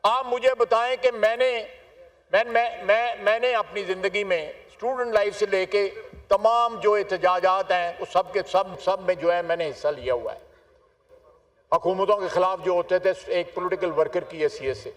آپ مجھے بتائیں کہ میں نے اپنی زندگی میں اسٹوڈنٹ لائف سے لے کے تمام جو احتجاجات ہیں وہ سب کے سب میں جو ہے میں نے حصہ لیا ہوا ہے، حکومتوں کے خلاف جو ہوتے تھے ایک پولیٹیکل ورکر کی حیثیت سے.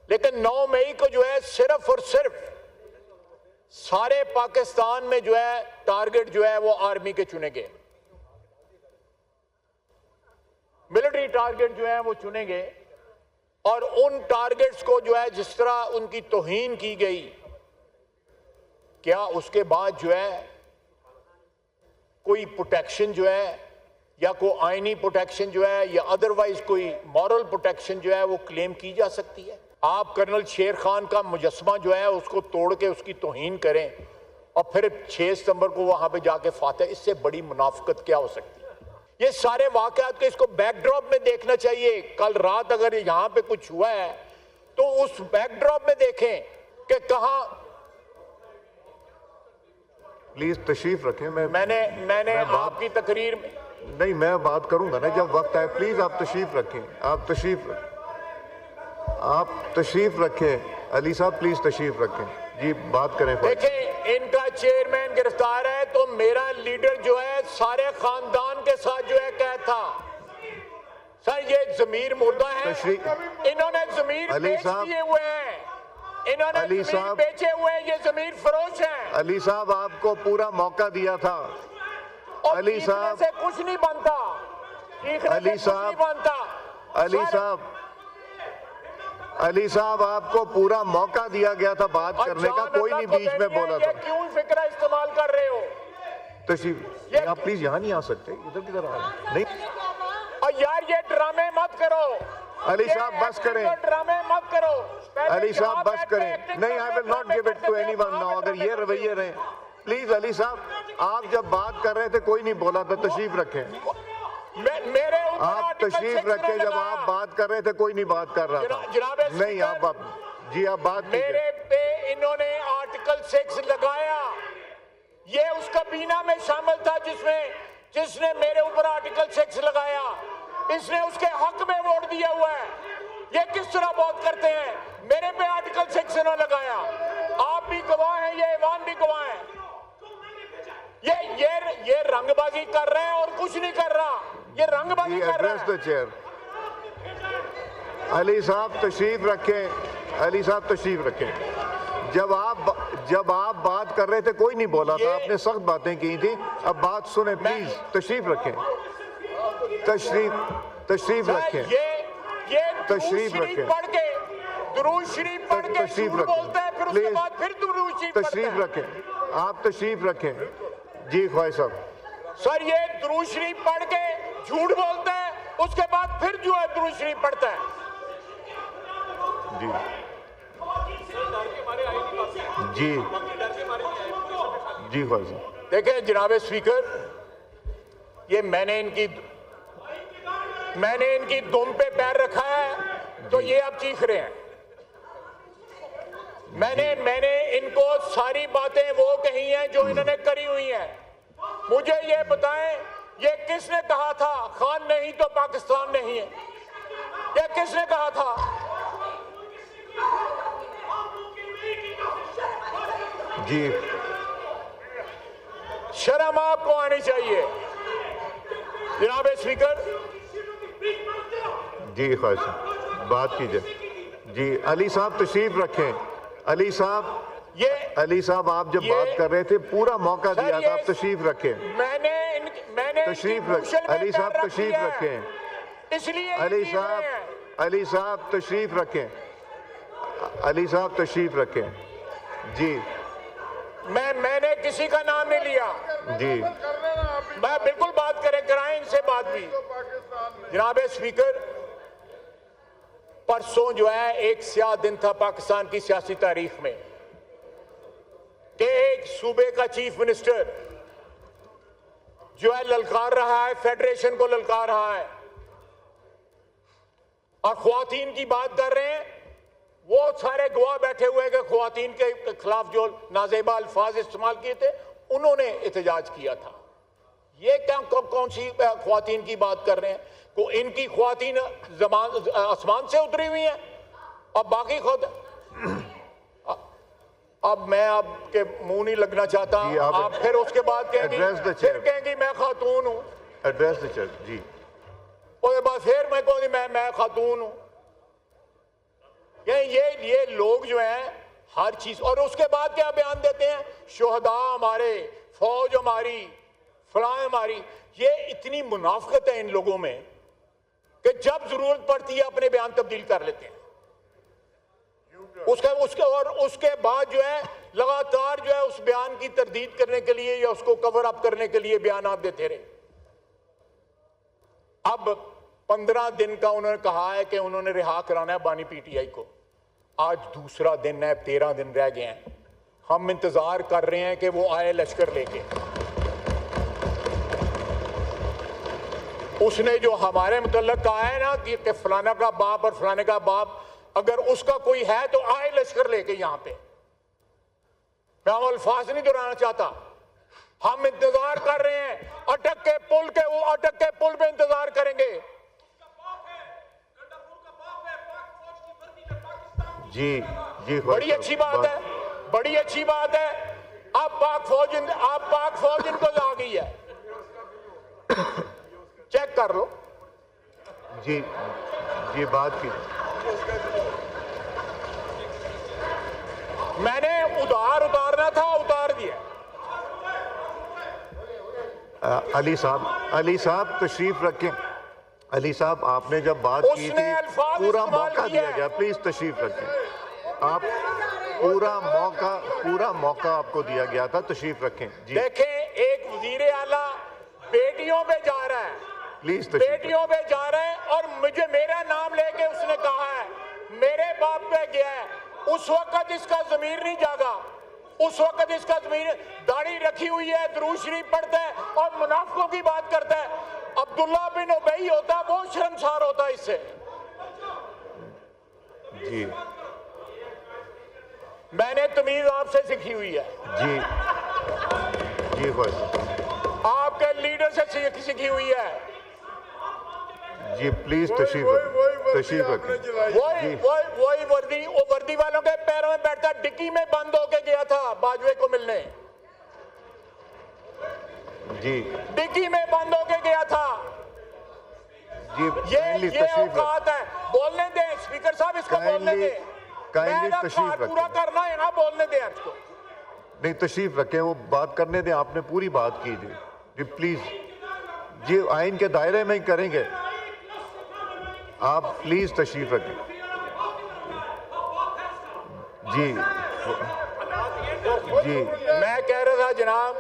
لیکن 9 مئی کو جو ہے صرف اور صرف سارے پاکستان میں جو ہے ٹارگٹ جو ہے وہ آرمی کے چنے گئے، ملٹری ٹارگٹ جو ہے وہ چنے گئے، اور ان ٹارگٹس کو جو ہے جس طرح ان کی توہین کی گئی، کیا اس کے بعد جو ہے کوئی پروٹیکشن جو ہے یا کوئی آئینی پروٹیکشن جو ہے یا ادروائز کوئی مورل پروٹیکشن جو ہے وہ کلیم کی جا سکتی ہے؟ آپ کرنل شیر خان کا مجسمہ جو ہے اس کو توڑ کے اس کی توہین کریں اور پھر 6 ستمبر کو وہاں پہ جا کے فاتح، اس سے بڑی منافقت کیا ہو سکتی ہے؟ یہ سارے واقعات کو اس کو بیک ڈراپ میں دیکھنا چاہیے. کل رات اگر یہاں پہ کچھ ہوا ہے تو اس بیک ڈراپ میں دیکھیں کہ کہاں. پلیز تشریف رکھیں. میں نے آپ کی تقریر میں نہیں، میں بات کروں گا نا جب وقت آئے. پلیز آپ تشریف رکھیں. آپ تشریف رکھیں. علی صاحب پلیز تشریف رکھیں. جی بات کریں. دیکھیں ان کا چیئرمین گرفتار ہے تو میرا لیڈر جو ہے سارے خاندان کے ساتھ جو ہے قید تھا. سر یہ ضمیر مردہ ہے، انہوں نے ضمیر بیچ دیے ہوئے ہیں، انہوں نے ضمیر بیچے ہوئے ہیں، یہ ضمیر فروش ہیں. علی صاحب آپ کو پورا موقع دیا تھا. علی صاحب سے کچھ نہیں بنتا. علی صاحب آپ کو پورا موقع دیا گیا تھا بات کرنے کا، کوئی نہیں بیچ میں بولا تھا. کیوں فکرہ استعمال کر رہے ہو؟ تشریف آپ پلیز یہاں نہیں آ سکتے، ادھر کدھر آ رہے نہیں. اور یار یہ ڈرامے مت کرو. علی صاحب بس کریں. ڈرامے مت کرو. علی صاحب بس کریں. نہیں، I will not give it to anyone now. اگر یہ رویے رہے پلیز. علی صاحب آپ جب بات کر رہے تھے کوئی نہیں بولا تھا. تشریف رکھیں. آپ تشریف رکھیں. جب آپ بات کر رہے تھے کوئی نہیں بات کر رہا تھا. نہیں آپ جی آپ بات میرے پہ انہوں نے آرٹیکل 6 لگایا. یہ اس کابینہ میں شامل تھا جس نے میرے اوپر آرٹیکل 6 لگایا. اس نے اس کے حق میں ووٹ دیا ہوا ہے. یہ کس طرح بات کرتے ہیں؟ میرے پہ آرٹیکل 6 انہوں نے لگایا. آپ بھی گواہ ہیں، یہ ایوان بھی گواہ ہیں. یہ رنگ بازی کر رہے ہیں اور کچھ نہیں کر رہا. یہ رنگ بازی کر رہا ہے. علی صاحب تشریف رکھیں. علی صاحب تشریف رکھیں. جب آپ بات کر رہے تھے کوئی نہیں بولا تھا. آپ نے سخت باتیں کی تھی. اب بات سنیں پلیز. تشریف رکھیں. تشریف رکھیں. تشریف رکھیں. درود شریف پڑھ کے جھوٹ بولتا ہے، پھر اس کے بعد پھر درود شریف پڑھتا ہے. تشریف رکھیں. آپ تشریف رکھیں. جی خواہش صاحب. سر یہ درود شریف پڑھ کے جھوٹ بولتا ہے، اس کے بعد پھر جو ہے درود شریف پڑھتا ہے. جی جی جی خواہش صاحب. دیکھیں جناب اسپیکر، یہ میں نے ان کی دم پہ پیر رکھا ہے تو یہ اب چیخ رہے ہیں. میں نے ان کو ساری باتیں وہ کہی ہیں جو انہوں نے کری ہوئی ہیں. مجھے یہ بتائیں یہ کس نے کہا تھا خان نہیں تو پاکستان نہیں ہے؟ یہ کس نے کہا تھا؟ جی شرم آپ کو آنی چاہیے جناب اسپیکر. جی خواہش صاحب بات کیجئے. جی علی صاحب تشریف رکھیں. علی صاحب آپ جب بات کر رہے تھے پورا موقع دیا تھا. آپ تشریف رکھیں. میں نے تشریف رکھیں. علی صاحب تشریف رکھیں. اس لیے علی صاحب تشریف رکھیں. علی صاحب تشریف رکھیں. جی میں نے کسی کا نام نہیں لیا. جی میں بالکل بات کرائیں ان سے بات بھی. جناب اسپیکر، پرسوں جو ہے ایک سیاہ دن تھا پاکستان کی سیاسی تاریخ میں کہ ایک صوبے کا چیف منسٹر جو ہے للکار رہا ہے، فیڈریشن کو للکار رہا ہے اور خواتین کی بات کر رہے ہیں. وہ سارے گواہ بیٹھے ہوئے کہ خواتین کے خلاف جو نازیبہ الفاظ استعمال کیے تھے انہوں نے احتجاج کیا تھا. یہ کون سی خواتین کی بات کر رہے ہیں؟ کو ان کی خواتین آسمان سے اتری ہوئی ہیں اور باقی خود. اب میں آپ کے منہ نہیں لگنا چاہتا, آپ پھر اس کے بعد کہیں گی میں خاتون ہوں, ایڈریس دا چیئر. جی اس کے بعد پھر میں کہوں گی میں خاتون ہوں. یہ لوگ جو ہیں ہر چیز, اور اس کے بعد کیا بیان دیتے ہیں, شہداء ہمارے, فوج ہماری, فلاں ہماری. یہ اتنی منافقت ہے ان لوگوں میں کہ جب ضرورت پڑتی ہے اپنے بیان تبدیل کر لیتے ہیں. اس کے بعد جو ہے لگاتار جو ہے اس بیان کی تردید کرنے کے لیے یا اس کو کور اپ کرنے کے لیے بیانات دیتے رہے. اب 15 دن کا انہوں نے کہا ہے کہ انہوں نے رہا کرانا ہے بانی پی ٹی آئی کو. آج دوسرا دن ہے, 13 دن رہ گئے ہیں. ہم انتظار کر رہے ہیں کہ وہ آئے لشکر لے کے. اس نے جو ہمارے متعلق کہا ہے نا کہ فلانا کا باپ اور فلانے کا باپ, اگر اس کا کوئی ہے تو آئے لشکر لے کے یہاں پہ. میں وہ الفاظ نہیں دہرانا چاہتا. ہم انتظار کر رہے ہیں اٹک کے پل کے, وہ اٹک کے پل پہ انتظار کریں گے. جی جی بڑی اچھی بات ہے, بڑی اچھی بات ہے. اب پاک فوج ان کو آ گئی ہے, چیک کر لو. جی جی بات کی میں نے اتارنا تھا, اتار دیا. علی صاحب تشریف رکھیں. علی صاحب آپ نے جب بات کی تھی پورا موقع دیا گیا, پلیز تشریف رکھیں. آپ پورا موقع آپ کو دیا گیا تھا, تشریف رکھیں. جی دیکھیں, ایک وزیر اعلیٰ بیٹیوں پہ جا رہا ہے, پلیز بیٹیوں پہ جا رہا ہے, اور مجھے میرا نام لے کے اس نے کہا ہے میرے باپ پہ گیا ہے. اس وقت اس کا ضمیر نہیں جاگا, اس وقت اس کا ضمیر, داڑھی رکھی ہوئی ہے, درود شریف پڑھتا ہے اور منافقوں کی بات کرتا ہے. عبداللہ بن ابی ہوتا وہ شرمسار ہوتا اس سے. جی میں نے تمیز آپ سے سیکھی ہوئی ہے, جی جی آپ کے لیڈر سے سیکھی ہوئی ہے. جی پلیز تشریف رکھیں. وہی وردی والوں کے پیروں میں بیٹھتا, ڈکی میں بند ہو کے گیا تھا باجوے کو ملنے. جی ڈکی میں بند ہو کے گیا تھا. جی یہ اوقات ہے, بولنے دیں اسپیکر صاحب, اس کو بولنے دیں. پورا کرنا ہے نا, بولنے دیں اس کو. نہیں تشریف رکھیں, وہ بات کرنے دیں. آپ نے پوری بات کی تھی. جی پلیز, جی آئین کے دائرے میں ہی کریں گے. آپ پلیز تشریف رکھیں. جی جی میں کہہ رہا تھا جناب,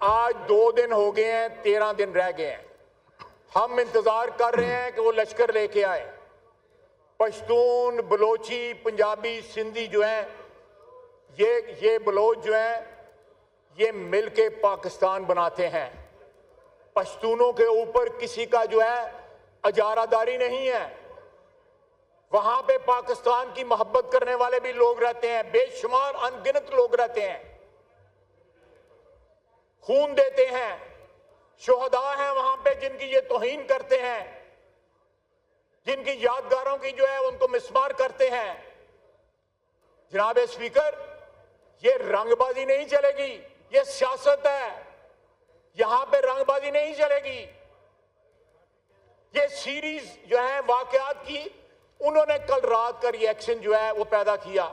آج 2 دن ہو گئے ہیں, 13 دن رہ گئے ہیں. ہم انتظار کر رہے ہیں کہ وہ لشکر لے کے آئے. پشتون, بلوچی, پنجابی, سندھی جو ہیں, یہ بلوچ جو ہیں یہ مل کے پاکستان بناتے ہیں. پشتونوں کے اوپر کسی کا جو ہے اجارہ داری نہیں ہے. وہاں پہ پاکستان کی محبت کرنے والے بھی لوگ رہتے ہیں, بے شمار ان گنت لوگ رہتے ہیں, خون دیتے ہیں. شہداء ہیں وہاں پہ جن کی یہ توہین کرتے ہیں, جن کی یادگاروں کی جو ہے ان کو مسمار کرتے ہیں. جناب اسپیکر, یہ رنگ بازی نہیں چلے گی, یہ سیاست ہے. یہاں پہ رنگ بازی نہیں چلے گی. یہ سیریز جو ہے واقعات کی, انہوں نے کل رات کا ری ایکشن جو ہے وہ پیدا کیا.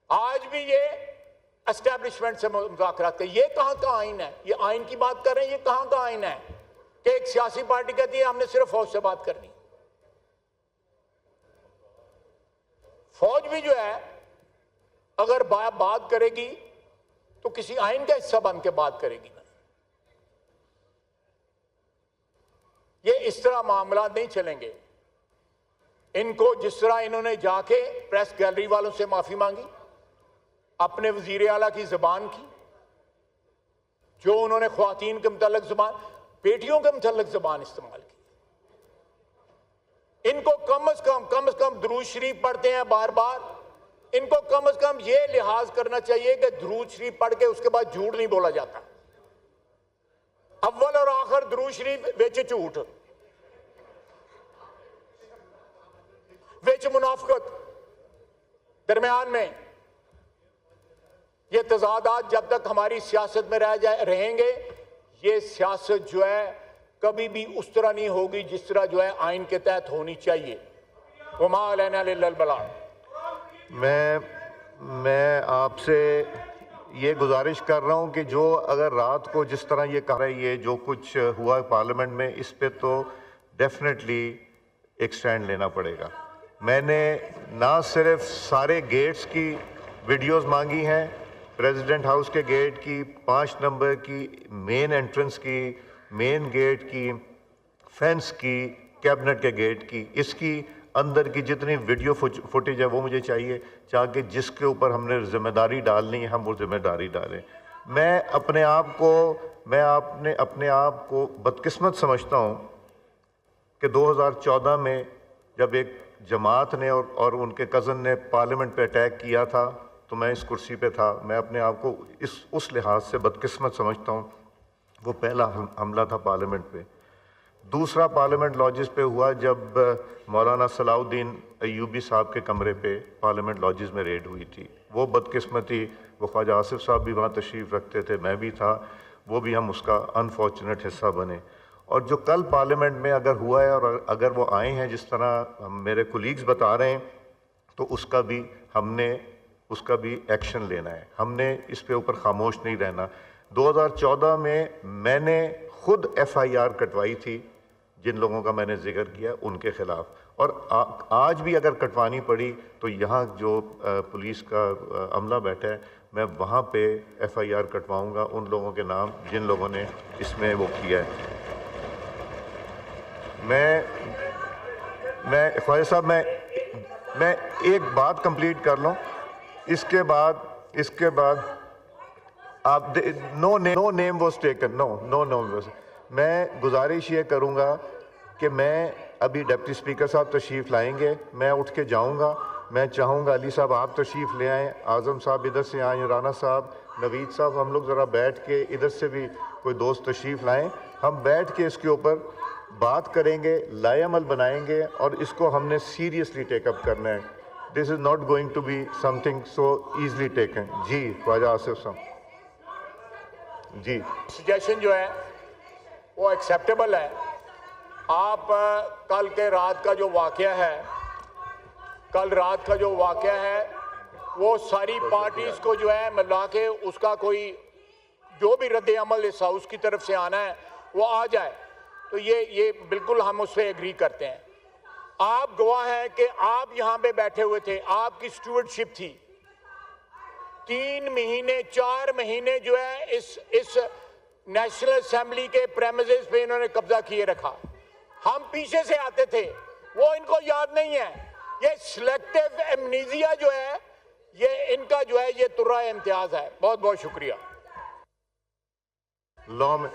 آج بھی یہ اسٹیبلشمنٹ سے مذاکرات کا, یہ کہاں کا آئین ہے؟ یہ آئین کی بات کر رہے ہیں, یہ کہاں کا آئین ہے کہ ایک سیاسی پارٹی کہتی ہے ہم نے صرف فوج سے بات کرنی. فوج بھی جو ہے اگر بات کرے گی تو کسی آئین کا حصہ بن کے بات کرے گی نا. یہ اس طرح معاملات نہیں چلیں گے. ان کو جس طرح انہوں نے جا کے پریس گیلری والوں سے معافی مانگی, اپنے وزیر اعلیٰ کی زبان کی, جو انہوں نے خواتین کے متعلق زبان, بیٹیوں کے متعلق زبان استعمال کی. ان کو کم از کم درود شریف پڑھتے ہیں بار بار, ان کو کم از کم یہ لحاظ کرنا چاہیے کہ درود شریف پڑھ کے اس کے بعد جھوٹ نہیں بولا جاتا. اول اور آخر درود شریف وچ جھوٹ وچ منافقت درمیان میں یہ تضادات جب تک ہماری سیاست میں رہیں گے یہ سیاست جو ہے کبھی بھی اس طرح نہیں ہوگی جس طرح جو ہے آئین کے تحت ہونی چاہیے. وما علینا الا البلاغ. میں آپ سے یہ گزارش کر رہا ہوں کہ جو اگر رات کو جس طرح یہ کہہ رہی ہے جو کچھ ہوا ہے پارلیمنٹ میں اس پہ تو ڈیفینیٹلی ایک سٹینڈ لینا پڑے گا. میں نے نہ صرف سارے گیٹس کی ویڈیوز مانگی ہیں، پریزیڈنٹ ہاؤس کے گیٹ کی، 5 نمبر کی، مین انٹرنس کی، مین گیٹ کی، فینس کی، کیبنٹ کے گیٹ کی، اس کی اندر کی جتنی ویڈیو فوٹیج ہے وہ مجھے چاہیے تاکہ جس کے اوپر ہم نے ذمہ داری ڈالنی ہے ہم وہ ذمہ داری ڈالیں. میں اپنے آپ کو بدقسمت سمجھتا ہوں کہ 2014 میں جب ایک جماعت نے اور ان کے کزن نے پارلیمنٹ پہ اٹیک کیا تھا تو میں اس کرسی پہ تھا. میں اپنے آپ کو اس لحاظ سے بدقسمت سمجھتا ہوں. وہ پہلا حملہ تھا پارلیمنٹ پہ. دوسرا پارلیمنٹ لاجز پہ ہوا جب مولانا صلاح الدین ایوبی صاحب کے کمرے پہ پارلیمنٹ لاجز میں ریڈ ہوئی تھی. وہ بدقسمتی وہ خواجہ آصف صاحب بھی وہاں تشریف رکھتے تھے، میں بھی تھا، وہ بھی ہم اس کا انفارچونیٹ حصہ بنے. اور جو کل پارلیمنٹ میں اگر ہوا ہے اور اگر وہ آئے ہیں جس طرح میرے کولیگز بتا رہے ہیں تو اس کا بھی ایکشن لینا ہے. ہم نے اس پہ اوپر خاموش نہیں رہنا. 2014 میں میں نے خود FIR کٹوائی تھی جن لوگوں کا میں نے ذکر کیا ان کے خلاف، اور آج بھی اگر کٹوانی پڑی تو یہاں جو پولیس کا عملہ بیٹھا ہے میں وہاں پہ FIR کٹواؤں گا ان لوگوں کے نام جن لوگوں نے اس میں وہ کیا ہے. میں خواجہ صاحب میں ایک بات کمپلیٹ کر لوں. اس کے بعد آپ نو نیم واز ٹیکن. نو. میں گزارش یہ کروں گا کہ میں ابھی ڈپٹی اسپیکر صاحب تشریف لائیں گے، میں اٹھ کے جاؤں گا. میں چاہوں گا علی صاحب آپ تشریف لے آئیں، اعظم صاحب ادھر سے آئیں، رانا صاحب، نوید صاحب، ہم لوگ ذرا بیٹھ کے ادھر سے بھی کوئی دوست تشریف لائیں. ہم بیٹھ کے اس کے اوپر بات کریں گے، لائے عمل بنائیں گے اور اس کو ہم نے سیریسلی ٹیک اپ کرنا ہے. This is not going to be something so easily taken. جی خواجہ آصف صاحب. جی سجیشن جو ہے وہ ایکسیپٹیبل ہے. آپ کل رات کا جو واقعہ ہے وہ ساری پارٹیز کو جو ہے ملا کے اس کا کوئی جو بھی رد عمل اس ہاؤس کی طرف سے آنا ہے وہ آ جائے. تو یہ بالکل ہم اس پہ ایگری کرتے ہیں. آپ گواہ ہیں کہ آپ یہاں پہ بیٹھے ہوئے تھے، آپ کی اسٹیورڈشپ تھی. 3 مہینے 4 مہینے جو ہے اس نیشنل اسمبلی کے پریمیزز پہ انہوں نے قبضہ کیے رکھا. ہم پیچھے سے آتے تھے، وہ ان کو یاد نہیں ہے. یہ سلیکٹیو ایمنیزیا جو ہے یہ ان کا جو ہے یہ ترہ امتیاز ہے. بہت بہت شکریہ. لا میں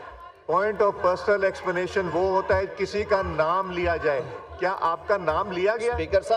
پوائنٹ آف پرسنل ایکسپلینیشن وہ ہوتا ہے کسی کا نام لیا جائے. کیا آپ کا نام لیا گیا؟ اسپیکر صاحب